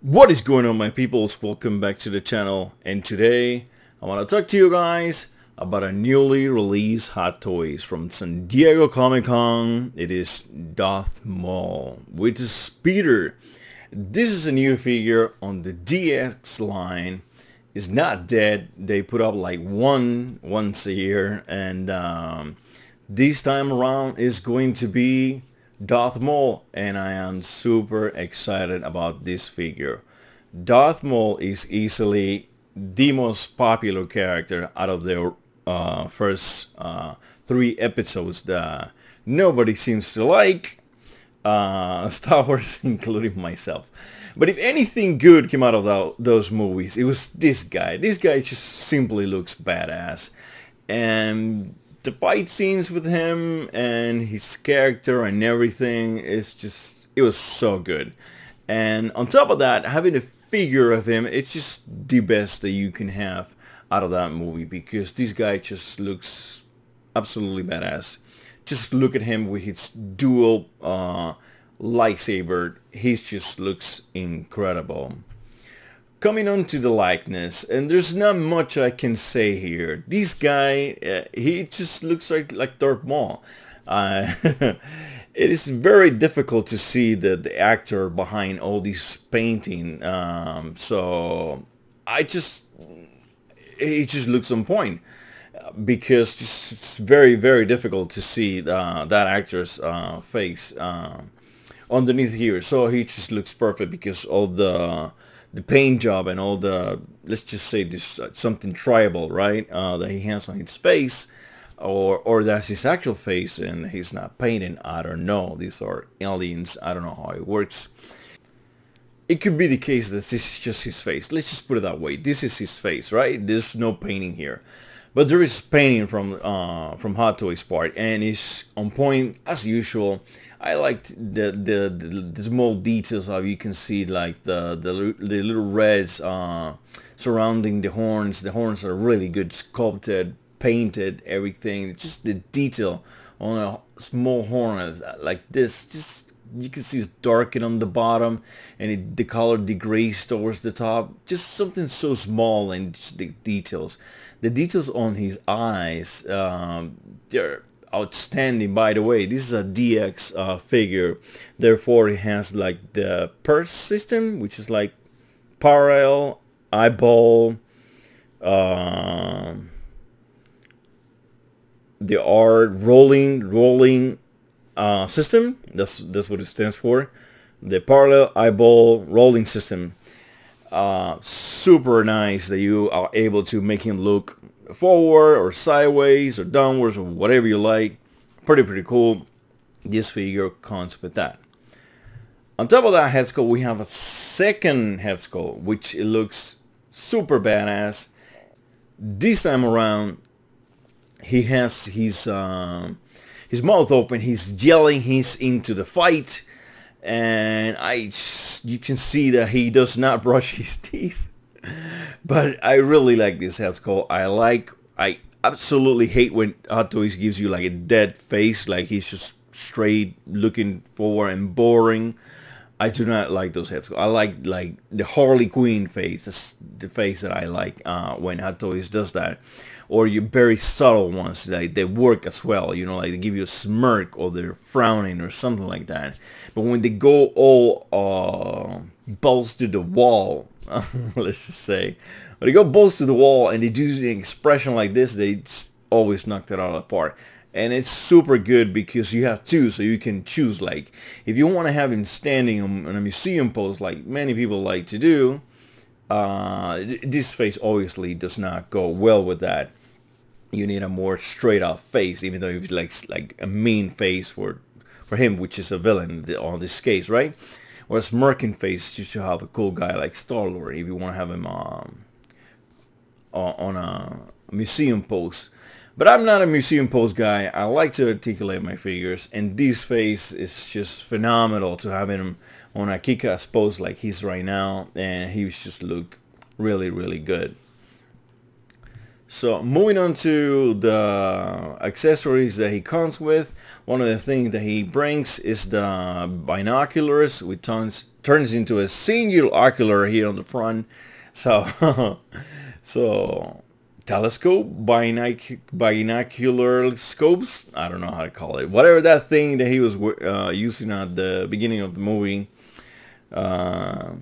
What is going on, my peoples? Welcome back to the channel, and today I want to talk to you guys about a newly released Hot Toys from San Diego Comic-Con. It is Darth Maul with his speeder. This is a new figure on the DX line. It's not dead. They put up like once a year, and this time around is going to be Darth Maul, and I am super excited about this figure. Darth Maul is easily the most popular character out of the first 3 episodes that nobody seems to like, Star Wars including myself. But if anything good came out of those movies, it was this guy. This guy just simply looks badass, and the fight scenes with him and his character and everything is just, it was so good. And on top of that, having a figure of him, it's just the best that you can have out of that movie, because this guy just looks absolutely badass. Just look at him with his dual lightsaber. He just looks incredible. Coming on to the likeness, and there's not much I can say here. This guy, he just looks like Darth Maul. It is very difficult to see the actor behind all these painting. So he just looks on point, because it's very difficult to see that actor's face underneath here. So he just looks perfect because all the paint job and all the, let's just say this something tribal, right, that he has on his face, or that's his actual face and he's not painting. I don't know. These are aliens. I don't know how it works. It could be the case that this is just his face. Let's just put it that way. This is his face, right? There's no painting here, but there is painting from Hot Toys part, and it's on point as usual. I liked the small details of, you can see like the little reds surrounding the horns. The horns are really good, sculpted, painted, everything. Just the detail on a small horn like this, just you can see it's darkened on the bottom, and the color degrades towards the top. Just something so small, and just the details on his eyes, they're outstanding. By the way, this is a DX figure, therefore it has like the purse system, which is like parallel eyeball, the R rolling system. That's what it stands for, the parallel eyeball rolling system. Super nice that you are able to make him look forward or sideways or downwards or whatever you like. Pretty cool. This figure comes with that. On top of that head sculpt, we have a second head sculpt, which it looks super badass. This time around, he has his mouth open. He's yelling. He's into the fight, and you can see that he does not brush his teeth. But I really like this head sculpt. I absolutely hate when Hot Toys gives you like a dead face, like he's just straight looking forward and boring. I do not like those head sculpts. I like the Harley Quinn face. That's the face that I like when Hot Toys does that. Or your very subtle ones, like they work as well, you know, like they give you a smirk or they're frowning or something like that. But when they go all balls to the wall, let's just say, when they go balls to the wall and they do an expression like this, they always knock it out of the park. And it's super good because you have two, so you can choose. Like if you want to have him standing on a museum pose, like many people like to do, this face obviously does not go well with that. You need a more straight up face, even though he likes like a mean face for him, which is a villain on this case, right? Or a smirking face, you should have a cool guy like Star-Lord if you want to have him on a museum pose. But I'm not a museum pose guy. I like to articulate my figures, and this face is just phenomenal to have him on a kick-ass pose like he's right now, and he just look really good. So moving on to the accessories that he comes with, one of the things that he brings is the binoculars, which turns into a single ocular here on the front. So, so telescope, binocular scopes, I don't know how to call it, whatever that thing that he was using at the beginning of the movie. Yeah,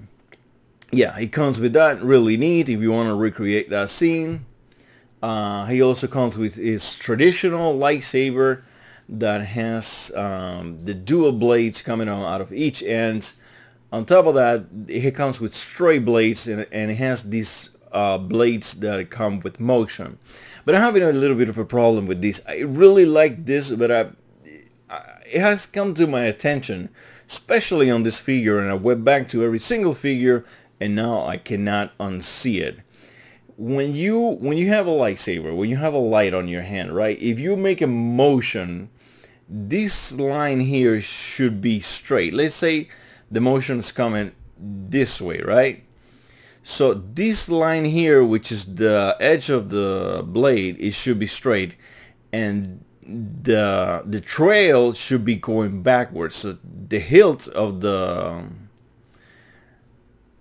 he comes with that, really neat if you want to recreate that scene. He also comes with his traditional lightsaber that has the dual blades coming out of each end. On top of that, he comes with straight blades, and it has these blades that come with motion. But I'm having a little bit of a problem with this. I really like this, but it has come to my attention, especially on this figure, and I went back to every single figure, and now I cannot unsee it. When you have a lightsaber, when you have a light on your hand, right? If you make a motion, this line here should be straight. Let's say the motion is coming this way, right? So this line here, which is the edge of the blade, it should be straight, and the trail should be going backwards. So the hilt of the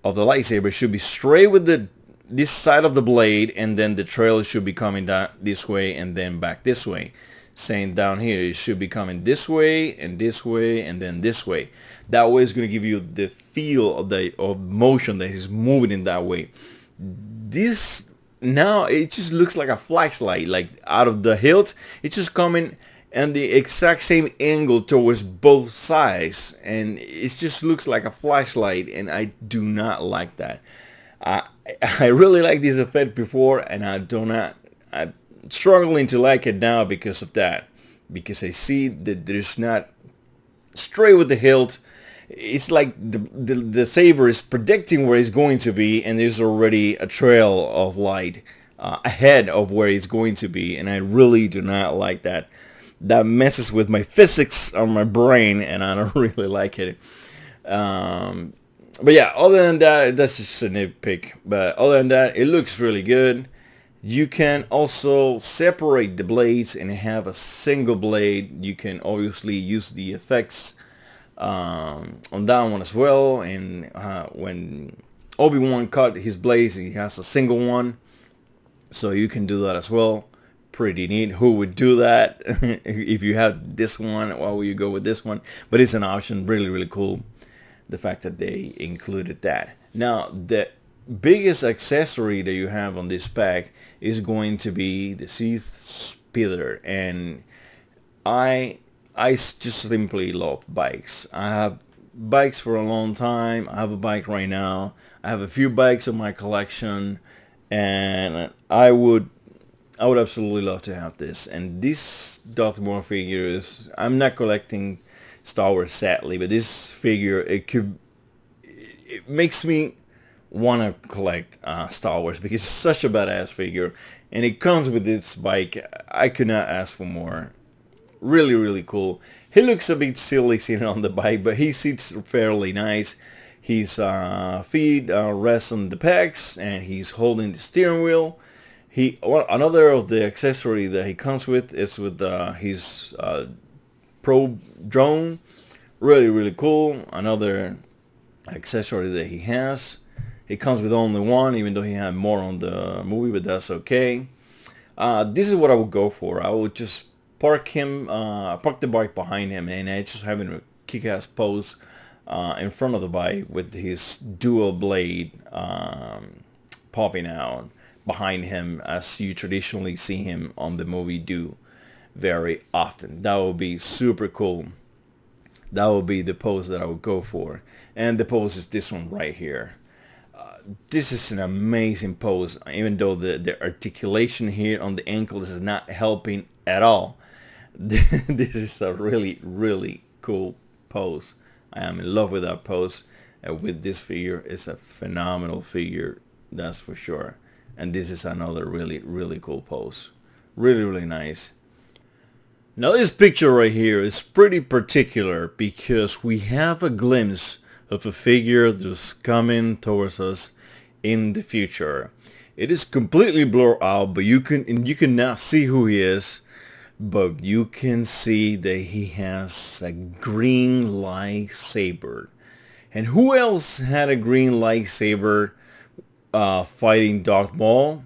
lightsaber should be straight with this side of the blade, and then the trail should be coming down this way and then back this way. Same down here, it should be coming this way and this way and then this way. That way is going to give you the feel of motion that is moving in that way. This now, it just looks like a flashlight, like out of the hilt. It's just coming and the exact same angle towards both sides, and it just looks like a flashlight, and I do not like that. I really like this effect before, and I'm struggling to like it now because of that, because I see that there's not straight with the hilt. It's like the saber is predicting where it's going to be, and there's already a trail of light ahead of where it's going to be, and I really do not like that. That messes with my physics on my brain, and I don't really like it. But yeah, other than that, that's just a nitpick. But other than that, it looks really good. You can also separate the blades and have a single blade. You can obviously use the effects on that one as well. And when Obi-Wan cut his blades, he has a single one, so you can do that as well. Pretty neat. Who would do that? If you have this one, why would you go with this one? But it's an option. Really, really cool, the fact that they included that. Now, the biggest accessory that you have on this pack is going to be the Sith speeder, and I just simply love bikes. I have bikes for a long time. I have a bike right now. I have a few bikes in my collection, and I would absolutely love to have this. And this Darth Maul figure is, I'm not collecting Star Wars sadly, but this figure, it makes me want to collect Star Wars, because it's such a badass figure, and it comes with this bike. I could not ask for more. Really, really cool. He looks a bit silly sitting on the bike, but he sits fairly nice. His feet rest on the pegs, and he's holding the steering wheel. Another of the accessory that he comes with is with his Pro drone. Really, really cool. Another accessory that he has. He comes with only one, even though he had more on the movie, but that's okay. This is what I would go for. I would just park the bike behind him, and I just having a kick-ass pose in front of the bike with his dual blade popping out behind him, as you traditionally see him on the movie do very often. That would be super cool. That would be the pose that I would go for, and the pose is this one right here. This is an amazing pose, even though the articulation here on the ankles is not helping at all. This is a really, really cool pose. I am in love with that pose, and with this figure. It's a phenomenal figure, that's for sure. And this is another really, really cool pose. Really, really nice. Now this picture right here is pretty particular, because we have a glimpse of a figure that's coming towards us in the future. It is completely blurred out, but you cannot see who he is, but you can see that he has a green lightsaber. And who else had a green lightsaber fighting Darth Maul?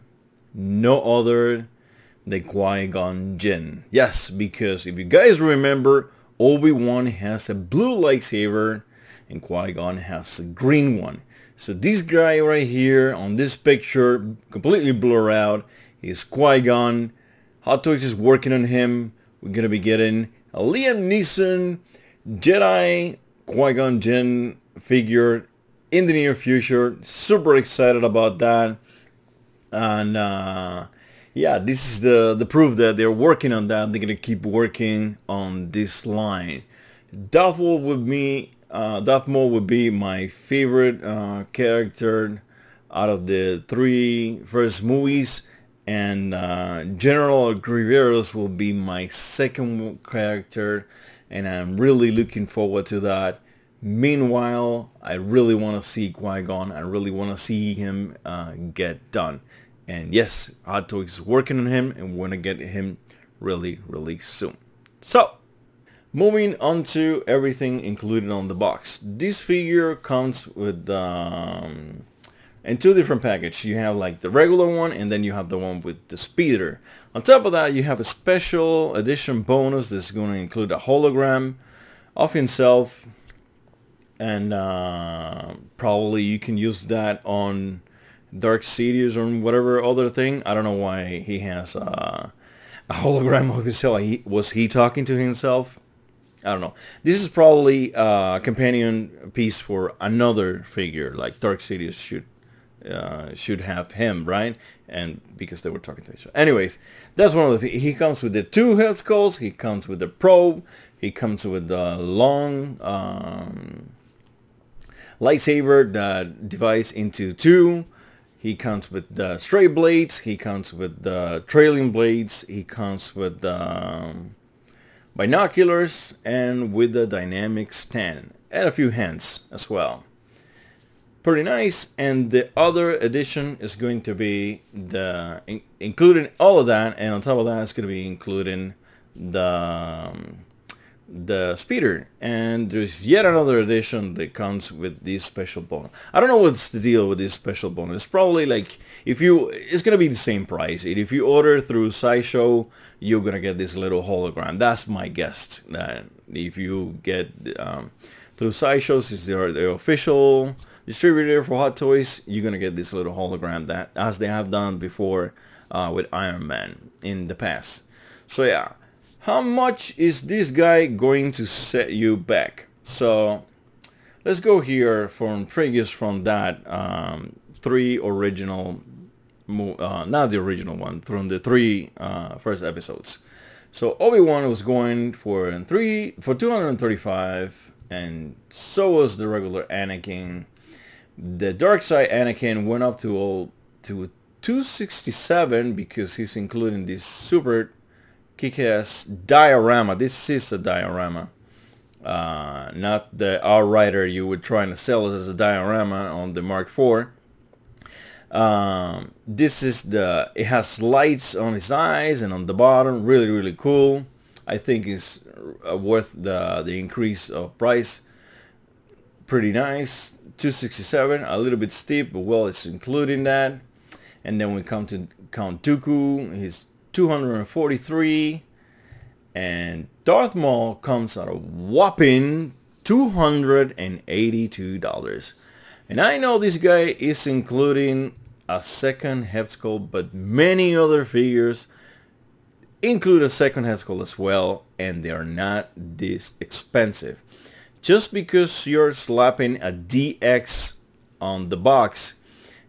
No other than Qui-Gon Jinn. Yes, because if you guys remember, Obi-Wan has a blue lightsaber and Qui-Gon has a green one. So this guy right here on this picture, completely blurred out, is Qui-Gon. Hot Toys is working on him. We're gonna be getting a Liam Neeson Jedi Qui-Gon Jinn figure in the near future. Super excited about that. And yeah, this is the proof that they're working on that. They're gonna keep working on this line. Darth Maul would be my favorite character out of the three first movies, and General Grievous will be my second character, and I'm really looking forward to that. Meanwhile, I really want to see Qui-Gon. I really want to see him get done. And yes, Hot Toys is working on him, and we're going to get him really, really soon. So, moving on to everything included on the box. This figure comes with in two different packages. You have like the regular one, and then you have the one with the speeder. On top of that, you have a special edition bonus that's going to include a hologram of himself, and probably you can use that on Dark Sidious or whatever other thing. I don't know why he has a hologram of himself. Was he talking to himself? I don't know. This is probably a companion piece for another figure, like Dark Sidious should have him, right? And because they were talking to each other. Anyways, that's one of the things. He comes with the 2 head skulls. He comes with the probe. He comes with the long lightsaber that divides into 2. He comes with the straight blades. He comes with the trailing blades. He comes with the binoculars and with the dynamic stand and a few hands as well. Pretty nice. And the other edition is going to be including all of that, and on top of that it's going to be including the speeder. And there's yet another edition that comes with this special bonus. I don't know what's the deal with this special bonus. It's probably like, it's gonna be the same price. If you order through Sideshow, you're gonna get this little hologram. That's my guess. That if you get through Sideshow, since they are the official distributor for Hot Toys, you're gonna get this little hologram, that as they have done before with Iron Man in the past. So yeah. How much is this guy going to set you back? So let's go here from that 3 original, not the original one, from the 3 first episodes. So Obi-Wan was going for 235, and so was the regular Anakin. The dark side Anakin went up to 267 because he's including this super kick-ass diorama. This is a diorama, not the R-Rider you were trying to sell us as a diorama on the Mark IV. This is it has lights on his eyes and on the bottom. Really, really cool. I think it's worth the increase of price. Pretty nice. 267, a little bit steep, but well, it's including that. And then we come to Count Dooku. He's 243, and Darth Maul comes at a whopping $282. And I know this guy is including a second head sculpt, but many other figures include a second head sculpt as well, and they are not this expensive. Just because you're slapping a DX on the box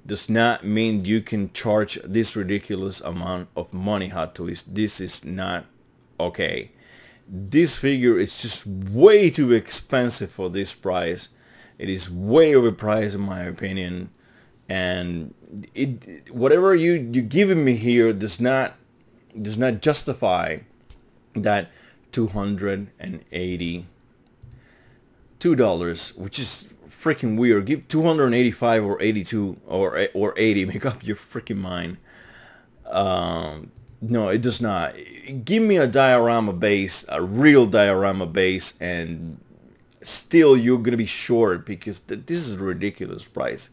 does not mean you can charge this ridiculous amount of money, Hot Toys. This is not okay. This figure is just way too expensive for this price. It is way overpriced in my opinion, and whatever you're giving me here does not justify that $282, which is freaking weird. Give 285 or 82 or 80. Make up your freaking mind. No, it does not. Give me a diorama base, a real diorama base, and still you're gonna be short because this is a ridiculous price.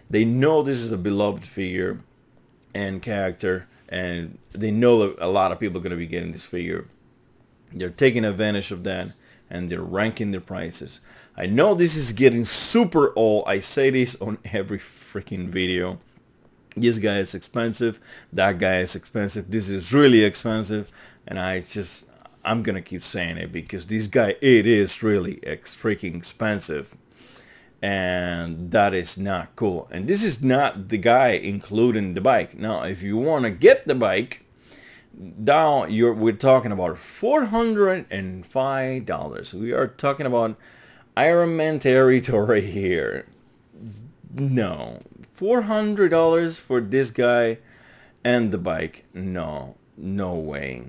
They know this is a beloved figure and character, and they know that a lot of people are gonna be getting this figure. They're taking advantage of that, and they're ranking their prices. I know this is getting super old. I say this on every freaking video. This guy is expensive, that guy is expensive, this is really expensive, and I'm gonna keep saying it because this guy, it is really freaking expensive, and that is not cool. And this is not the guy including the bike. Now, if you want to get the bike, down we're talking about $405. We are talking about Iron Man territory here. No, $400 for this guy and the bike. No way.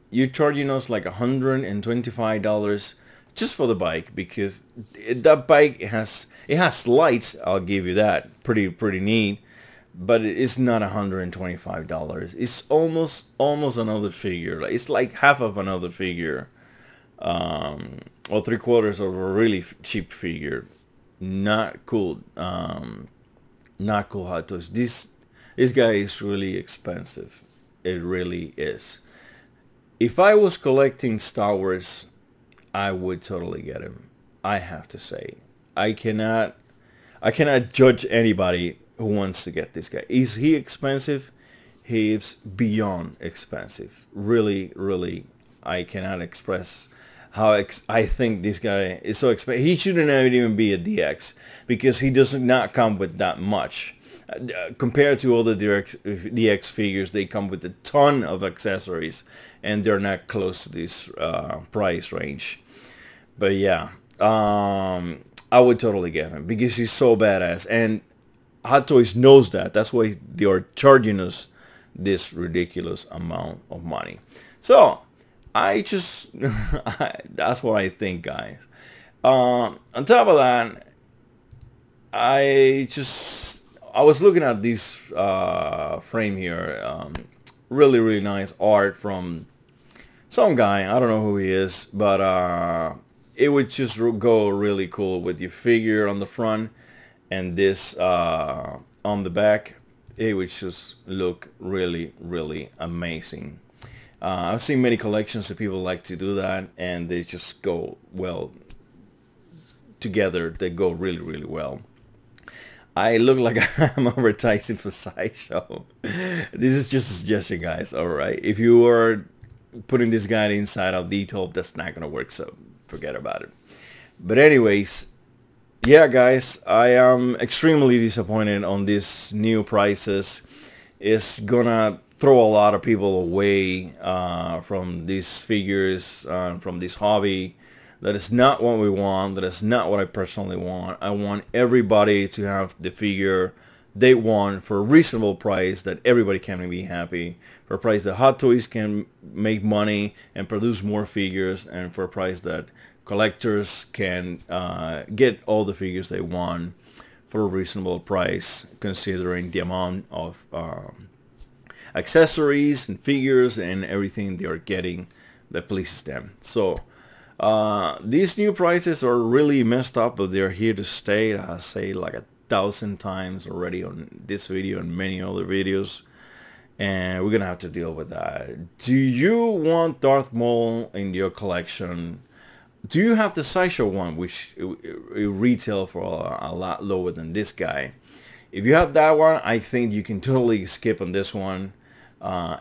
You're charging us like $125 just for the bike, because that bike has lights. I'll give you that. Pretty neat, but it's not $125. It's almost another figure. It's like half of another figure, or 3/4 of a really cheap figure. Not cool. Not cool, Hot Toys. This guy is really expensive. It really is. If I was collecting Star Wars, I would totally get him. I have to say, I cannot judge anybody who wants to get this guy. Is he expensive? He is beyond expensive. Really, I cannot express how I think this guy is so expensive. He shouldn't even be a DX because he does not come with that much. Compared to other DX figures, they come with a ton of accessories, and they're not close to this price range. But yeah, I would totally get him because he's so badass, and Hot Toys knows that. That's why they are charging us this ridiculous amount of money. So that's what I think, guys. On top of that, I was looking at this frame here. Really nice art from some guy. I don't know who he is, but it would just go really cool with your figure on the front and this on the back. It would just look really amazing. I've seen many collections that people like to do that, and they just go well together. They go really well. I look like I'm advertising for Sideshow. This is just a suggestion, guys. Alright, if you are putting this guy inside of detail, that's not gonna work, so forget about it. But anyways, yeah, guys, I am extremely disappointed on these new prices. It's gonna throw a lot of people away from these figures, from this hobby. That is not what we want. That is not what I personally want. I want everybody to have the figure they want for a reasonable price, that everybody can be happy, for a price that Hot Toys can make money and produce more figures, and for a price that collectors can get all the figures they want for a reasonable price, considering the amount of accessories and figures and everything they are getting that pleases them. So these new prices are really messed up, but they're here to stay. I say like 1,000 times already on this video and many other videos, and we're gonna have to deal with that. Do you want Darth Maul in your collection? Do you have the Sideshow one, which it retail for a lot lower than this guy? If you have that one, I think you can totally skip on this one.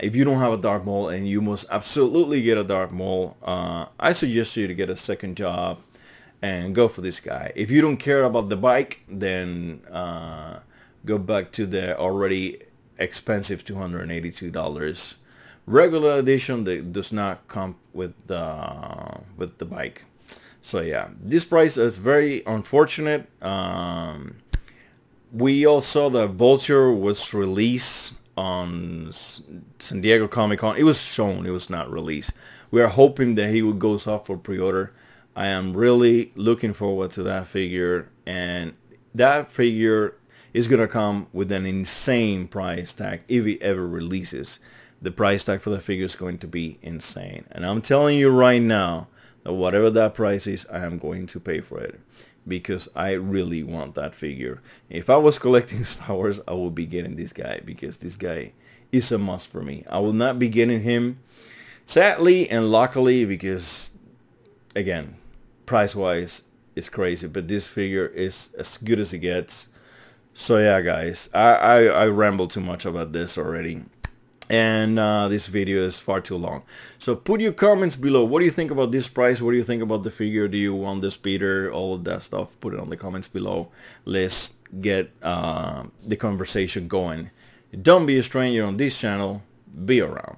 If you don't have a Darth Maul and you must absolutely get a Darth Maul, I suggest you to get a second job and go for this guy. If you don't care about the bike, then go back to the already expensive $282 regular edition that does not come with the bike. So yeah, this price is very unfortunate. We all saw that Vulture was released on San Diego Comic-Con. It was shown, it was not released. We are hoping that he would go off for pre-order, I am really looking forward to that figure, and that figure is gonna come with an insane price tag if it ever releases. The price tag for the figure is going to be insane, and I'm telling you right now that whatever that price is, I am going to pay for it, because I really want that figure. If I was collecting Star Wars, I would be getting this guy, because this guy is a must for me. I will not be getting him, sadly and luckily, because again, price wise it's crazy, but this figure is as good as it gets. So yeah guys, I rambled too much about this already, and this video is far too long. So put your comments below. What do you think about this price? What do you think about the figure? Do you want this beater? All of that stuff, put it on the comments below. Let's get the conversation going. Don't be a stranger on this channel. Be around.